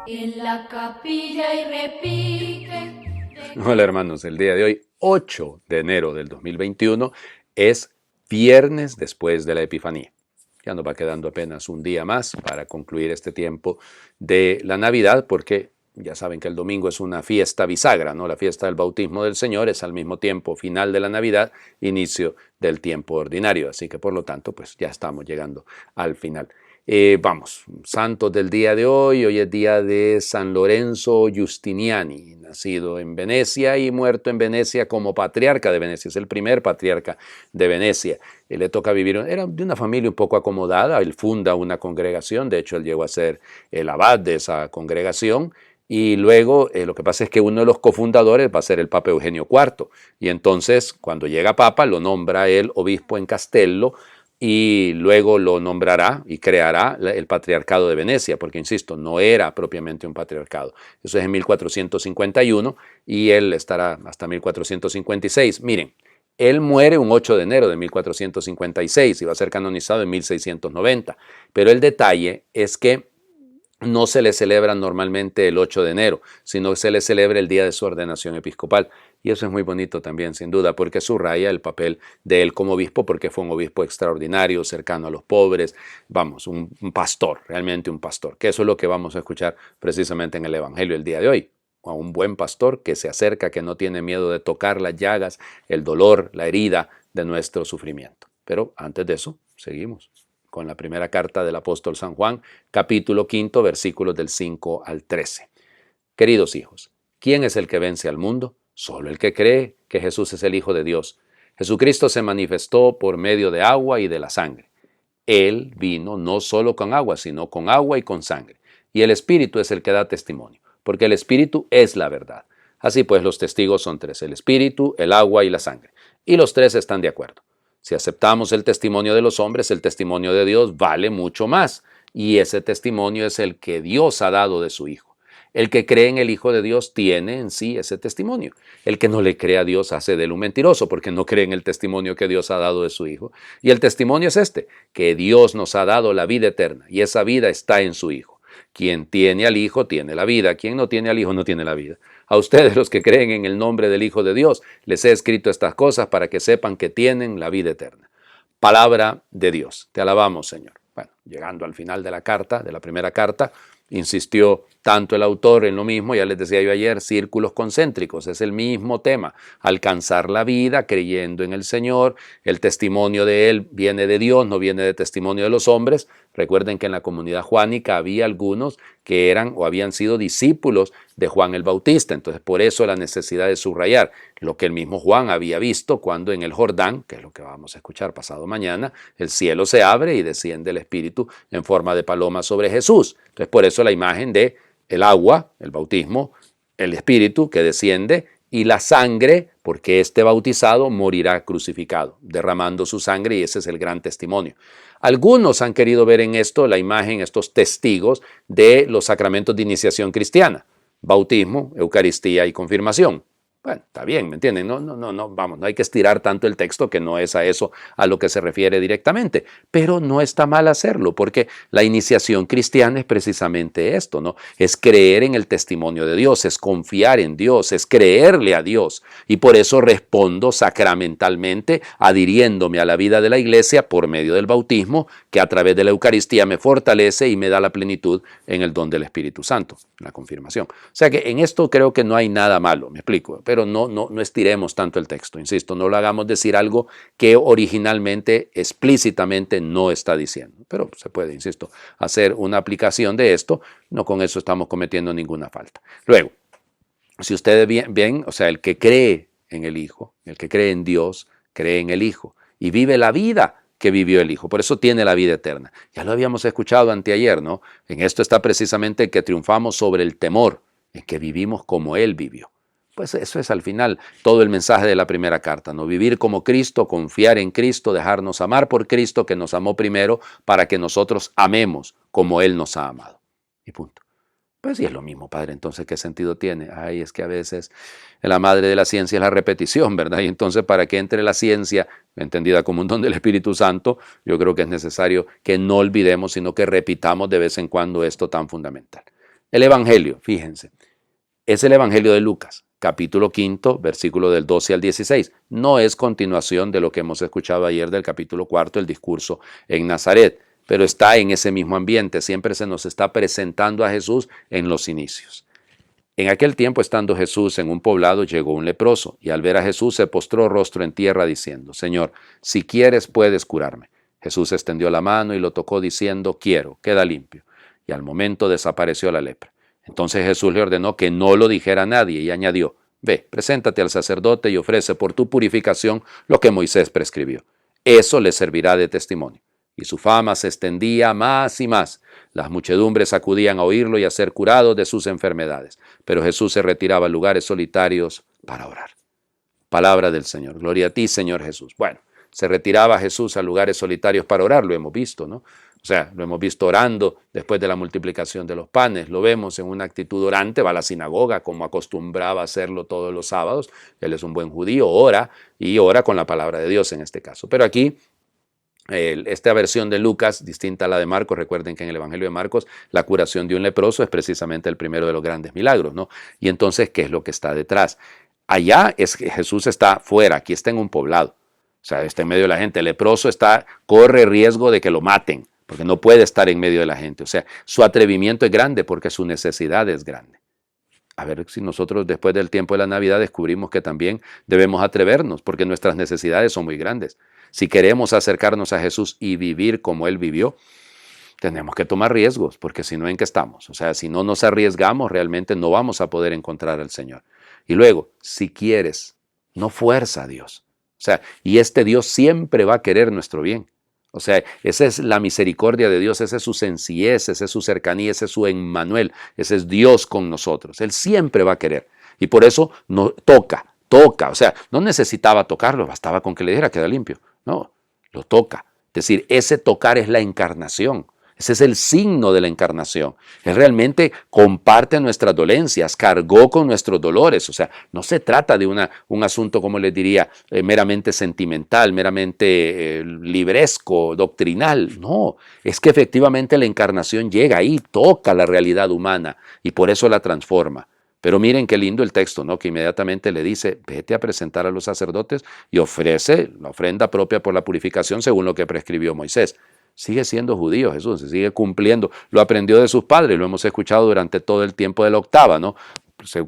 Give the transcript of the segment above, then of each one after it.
en la capilla y repique. Hola hermanos, el día de hoy, 8 de enero del 2021, es viernes después de la Epifanía. Ya nos va quedando apenas un día más para concluir este tiempo de la Navidad, porque ya saben que el domingo es una fiesta bisagra, ¿no? La fiesta del bautismo del Señor es al mismo tiempo final de la Navidad, inicio del tiempo ordinario. Así que por lo tanto, pues ya estamos llegando al final. Vamos, santos del día de hoy. Hoy es día de San Lorenzo Giustiniani, nacido en Venecia y muerto en Venecia como patriarca de Venecia. Es el primer patriarca de Venecia. Le toca vivir, era de una familia un poco acomodada. Él funda una congregación, de hecho él llegó a ser el abad de esa congregación. Y luego lo que pasa es que uno de los cofundadores va a ser el Papa Eugenio IV. Y entonces, cuando llega Papa, lo nombra él obispo en Castello, y luego lo nombrará y creará el Patriarcado de Venecia, porque insisto, no era propiamente un patriarcado. Eso es en 1451 y él estará hasta 1456. Miren, él muere un 8 de enero de 1456 y va a ser canonizado en 1690, pero el detalle es que no se le celebra normalmente el 8 de enero, sino que se le celebra el día de su ordenación episcopal. Y eso es muy bonito también, sin duda, porque subraya el papel de él como obispo, porque fue un obispo extraordinario, cercano a los pobres, vamos, un pastor, realmente un pastor, que eso es lo que vamos a escuchar precisamente en el Evangelio el día de hoy. A un buen pastor que se acerca, que no tiene miedo de tocar las llagas, el dolor, la herida de nuestro sufrimiento. Pero antes de eso, seguimos con la primera carta del apóstol San Juan, capítulo 5, versículos del 5 al 13. Queridos hijos, ¿quién es el que vence al mundo? Solo el que cree que Jesús es el Hijo de Dios. Jesucristo se manifestó por medio de agua y de la sangre. Él vino no solo con agua, sino con agua y con sangre. Y el Espíritu es el que da testimonio, porque el Espíritu es la verdad. Así pues, los testigos son tres: el Espíritu, el agua y la sangre. Y los tres están de acuerdo. Si aceptamos el testimonio de los hombres, el testimonio de Dios vale mucho más. Y ese testimonio es el que Dios ha dado de su Hijo. El que cree en el Hijo de Dios tiene en sí ese testimonio. El que no le cree a Dios hace de él un mentiroso, porque no cree en el testimonio que Dios ha dado de su Hijo. Y el testimonio es este, que Dios nos ha dado la vida eterna, y esa vida está en su Hijo. Quien tiene al Hijo tiene la vida, quien no tiene al Hijo no tiene la vida. A ustedes, los que creen en el nombre del Hijo de Dios, les he escrito estas cosas para que sepan que tienen la vida eterna. Palabra de Dios. Te alabamos, Señor. Bueno, llegando al final de la carta, de la primera carta, insistió tanto el autor en lo mismo, ya les decía yo ayer, círculos concéntricos, es el mismo tema: alcanzar la vida creyendo en el Señor. El testimonio de Él viene de Dios, no viene de testimonio de los hombres. Recuerden que en la comunidad juánica había algunos que eran o habían sido discípulos de Juan el Bautista, entonces por eso la necesidad de subrayar lo que el mismo Juan había visto cuando en el Jordán, que es lo que vamos a escuchar pasado mañana, el cielo se abre y desciende el Espíritu en forma de paloma sobre Jesús. Entonces por eso la imagen de el agua, el bautismo, el Espíritu que desciende, y la sangre, porque este bautizado morirá crucificado, derramando su sangre, y ese es el gran testimonio. Algunos han querido ver en esto la imagen, estos testigos de los sacramentos de iniciación cristiana: bautismo, Eucaristía y confirmación. Bueno, está bien, ¿me entienden? No, vamos, no hay que estirar tanto el texto, que no es a eso a lo que se refiere directamente, pero no está mal hacerlo, porque la iniciación cristiana es precisamente esto, ¿no? Es creer en el testimonio de Dios, es confiar en Dios, es creerle a Dios, y por eso respondo sacramentalmente, adhiriéndome a la vida de la Iglesia por medio del bautismo, que a través de la Eucaristía me fortalece y me da la plenitud en el don del Espíritu Santo, la confirmación. O sea que en esto creo que no hay nada malo, me explico, pero no estiremos tanto el texto, insisto, no lo hagamos decir algo que originalmente, explícitamente no está diciendo. Pero se puede, insisto, hacer una aplicación de esto, no con eso estamos cometiendo ninguna falta. Luego, si ustedes ven, o sea, el que cree en el Hijo, el que cree en Dios, cree en el Hijo y vive la vida que vivió el Hijo. Por eso tiene la vida eterna. Ya lo habíamos escuchado anteayer, ¿no? En esto está precisamente que triunfamos sobre el temor, en que vivimos como Él vivió. Pues eso es al final todo el mensaje de la primera carta, ¿no? Vivir como Cristo, confiar en Cristo, dejarnos amar por Cristo, que nos amó primero, para que nosotros amemos como Él nos ha amado. Y punto. Pues sí, es lo mismo, padre. Entonces, ¿qué sentido tiene? Ay, es que a veces la madre de la ciencia es la repetición, ¿verdad? Y entonces, para que entre la ciencia, entendida como un don del Espíritu Santo, yo creo que es necesario que no olvidemos, sino que repitamos de vez en cuando esto tan fundamental. El Evangelio, fíjense, es el Evangelio de Lucas, capítulo 5, versículo del 12 al 16. No es continuación de lo que hemos escuchado ayer del capítulo 4, el discurso en Nazaret, pero está en ese mismo ambiente. Siempre se nos está presentando a Jesús en los inicios. En aquel tiempo, estando Jesús en un poblado, llegó un leproso, y al ver a Jesús se postró rostro en tierra, diciendo: Señor, si quieres, puedes curarme. Jesús extendió la mano y lo tocó, diciendo: quiero, queda limpio. Y al momento desapareció la lepra. Entonces Jesús le ordenó que no lo dijera a nadie, y añadió: ve, preséntate al sacerdote y ofrece por tu purificación lo que Moisés prescribió. Eso le servirá de testimonio. Y su fama se extendía más y más. Las muchedumbres acudían a oírlo y a ser curados de sus enfermedades. Pero Jesús se retiraba a lugares solitarios para orar. Palabra del Señor. Gloria a ti, Señor Jesús. Bueno, se retiraba Jesús a lugares solitarios para orar, lo hemos visto, ¿no? O sea, lo hemos visto orando después de la multiplicación de los panes, lo vemos en una actitud orante, va a la sinagoga como acostumbraba a hacerlo todos los sábados. Él es un buen judío, ora y ora con la palabra de Dios en este caso. Pero aquí, esta versión de Lucas, distinta a la de Marcos, recuerden que en el Evangelio de Marcos la curación de un leproso es precisamente el primero de los grandes milagros, ¿no? Y entonces, ¿qué es lo que está detrás? Allá es que Jesús está fuera, aquí está en un poblado, o sea, está en medio de la gente. El leproso corre riesgo de que lo maten, porque no puede estar en medio de la gente. O sea, su atrevimiento es grande porque su necesidad es grande. A ver si nosotros después del tiempo de la Navidad descubrimos que también debemos atrevernos, porque nuestras necesidades son muy grandes. Si queremos acercarnos a Jesús y vivir como Él vivió, tenemos que tomar riesgos, porque si no, ¿en qué estamos? O sea, si no nos arriesgamos, realmente no vamos a poder encontrar al Señor. Y luego, si quieres, no fuerza a Dios. O sea, y este Dios siempre va a querer nuestro bien. O sea, esa es la misericordia de Dios, esa es su sencillez, esa es su cercanía, ese es su Emmanuel, ese es Dios con nosotros. Él siempre va a querer. Y por eso no, toca. O sea, no necesitaba tocarlo, bastaba con que le dijera queda limpio. No, lo toca. Es decir, ese tocar es la encarnación. Ese es el signo de la encarnación. Él realmente comparte nuestras dolencias, cargó con nuestros dolores. O sea, no se trata de un asunto, como les diría, meramente sentimental, meramente libresco, doctrinal. No, es que efectivamente la encarnación llega ahí, toca la realidad humana y por eso la transforma. Pero miren qué lindo el texto, ¿no? Que inmediatamente le dice: vete a presentar a los sacerdotes y ofrece la ofrenda propia por la purificación según lo que prescribió Moisés. Sigue siendo judío Jesús, se sigue cumpliendo. Lo aprendió de sus padres, lo hemos escuchado durante todo el tiempo de la octava, ¿no?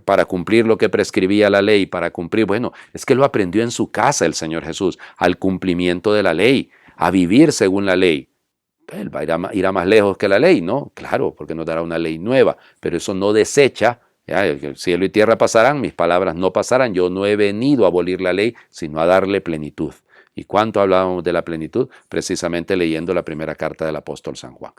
Para cumplir lo que prescribía la ley, para cumplir, bueno, es que lo aprendió en su casa el Señor Jesús, al cumplimiento de la ley, a vivir según la ley. Él irá más lejos que la ley, ¿no? Claro, porque nos dará una ley nueva, pero eso no desecha. Ya, el cielo y tierra pasarán, mis palabras no pasarán. Yo no he venido a abolir la ley, sino a darle plenitud. ¿Y cuánto hablábamos de la plenitud? Precisamente leyendo la primera carta del apóstol San Juan.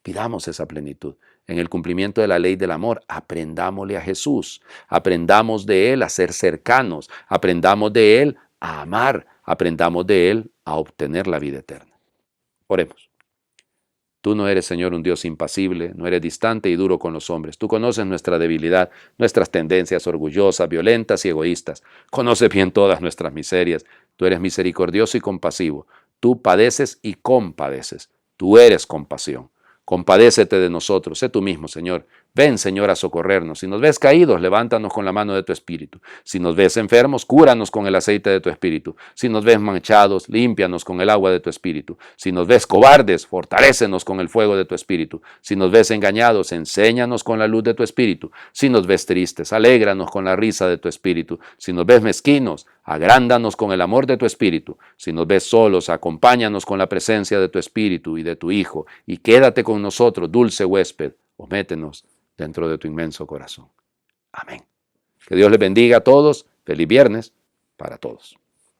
Pidamos esa plenitud. En el cumplimiento de la ley del amor, aprendámosle a Jesús. Aprendamos de Él a ser cercanos. Aprendamos de Él a amar. Aprendamos de Él a obtener la vida eterna. Oremos. Tú no eres, Señor, un Dios impasible, no eres distante y duro con los hombres. Tú conoces nuestra debilidad, nuestras tendencias orgullosas, violentas y egoístas. Conoces bien todas nuestras miserias. Tú eres misericordioso y compasivo. Tú padeces y compadeces. Tú eres compasión. Compadécete de nosotros, sé tú mismo, Señor. Ven, Señor, a socorrernos. Si nos ves caídos, levántanos con la mano de tu Espíritu. Si nos ves enfermos, cúranos con el aceite de tu Espíritu. Si nos ves manchados, límpianos con el agua de tu Espíritu. Si nos ves cobardes, fortalécenos con el fuego de tu Espíritu. Si nos ves engañados, enséñanos con la luz de tu Espíritu. Si nos ves tristes, alégranos con la risa de tu Espíritu. Si nos ves mezquinos, agrándanos con el amor de tu Espíritu. Si nos ves solos, acompáñanos con la presencia de tu Espíritu y de tu Hijo. Y quédate con nosotros, dulce huésped, o métenos dentro de tu inmenso corazón. Amén. Que Dios les bendiga a todos. Feliz viernes para todos.